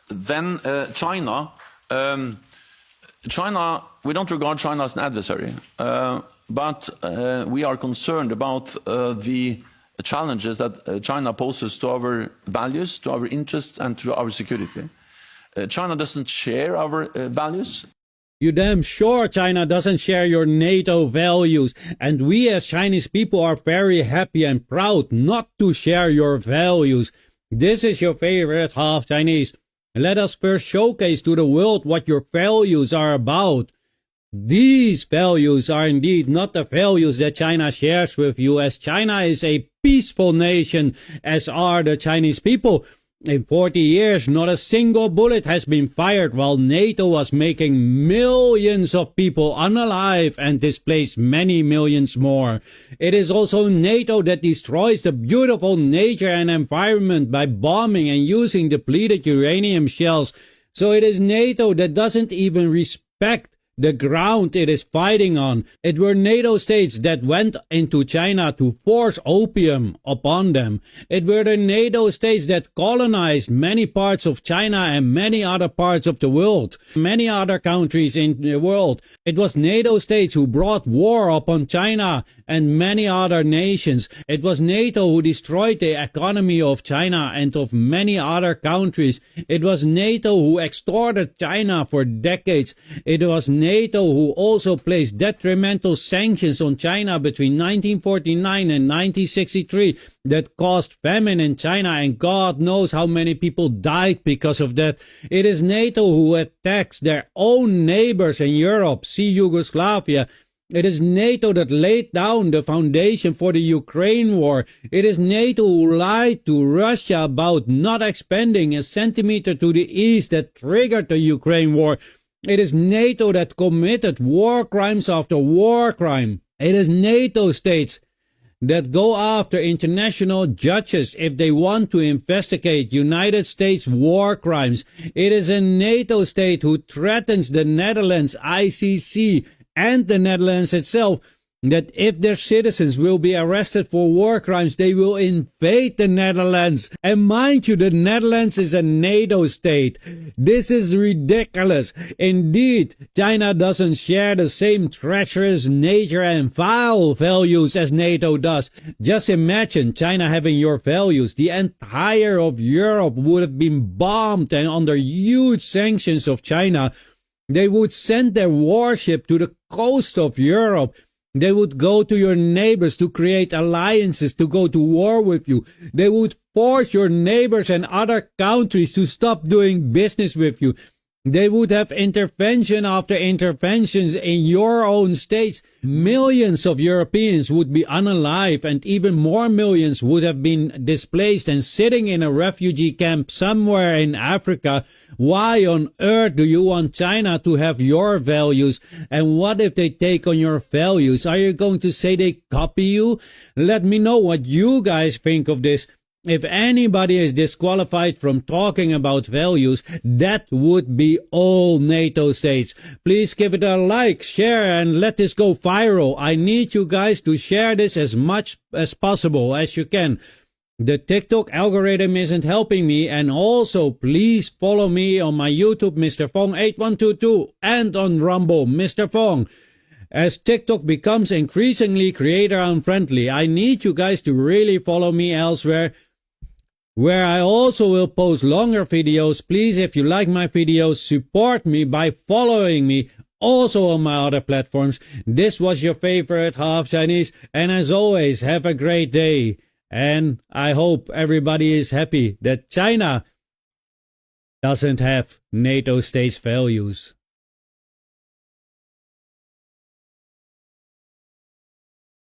then China, we don't regard China as an adversary, but we are concerned about the challenges that China poses to our values, to our interests, and to our security. China doesn't share our values. You damn sure China doesn't share your NATO values, and we as Chinese people are very happy and proud not to share your values. This is your favorite half Chinese. Let us first showcase to the world what your values are about. These values are indeed not the values that China shares with you, as China is a peaceful nation, as are the Chinese people. In 40 years, not a single bullet has been fired, while NATO was making millions of people unalive and displaced many millions more. It is also NATO that destroys the beautiful nature and environment by bombing and using depleted uranium shells. So it is NATO that doesn't even respect the ground it is fighting on. It were NATO states that went into China to force opium upon them. It were the NATO states that colonized many parts of China and many other parts of the world, many other countries in the world. It was NATO states who brought war upon China and many other nations. It was NATO who destroyed the economy of China and of many other countries. It was NATO who extorted China for decades. It was NATO who also placed detrimental sanctions on China between 1949 and 1963 that caused famine in China, and God knows how many people died because of that. It is NATO who attacks their own neighbors in Europe. See Yugoslavia. It is NATO that laid down the foundation for the Ukraine war. It is NATO who lied to Russia about not expanding a centimeter to the east that triggered the Ukraine war. It is NATO that committed war crimes after war crime. It is NATO states that go after international judges if they want to investigate United States war crimes. It is a NATO state who threatens the Netherlands, ICC, and the Netherlands itself, that if their citizens will be arrested for war crimes, they will invade the Netherlands. And mind you, the Netherlands is a NATO state. This is ridiculous. Indeed, China doesn't share the same treacherous nature and vile values as NATO does. Just imagine China having your values. The entire of Europe would have been bombed and under huge sanctions of China. They would send their warship to the coast of Europe. They would go to your neighbors to create alliances to go to war with you. They would force your neighbors and other countries to stop doing business with you. They would have intervention after interventions in your own states. Millions of Europeans would be unalive, and even more millions would have been displaced and sitting in a refugee camp somewhere in Africa. Why on earth do you want China to have your values? And what if they take on your values? Are you going to say they copy you? Let me know what you guys think of this. If anybody is disqualified from talking about values, that would be all NATO states. Please give it a like, share, and let this go viral. I need you guys to share this as much as possible as you can. The TikTok algorithm isn't helping me, and also please follow me on my YouTube, Mr. Fong 8122, and on Rumble, Mr. Fong. As TikTok becomes increasingly creator unfriendly, I need you guys to really follow me elsewhere, where I also will post longer videos. Please, if you like my videos, support me by following me also on my other platforms. This was your favorite half Chinese, and as always, have a great day. And I hope everybody is happy that China doesn't have NATO states values.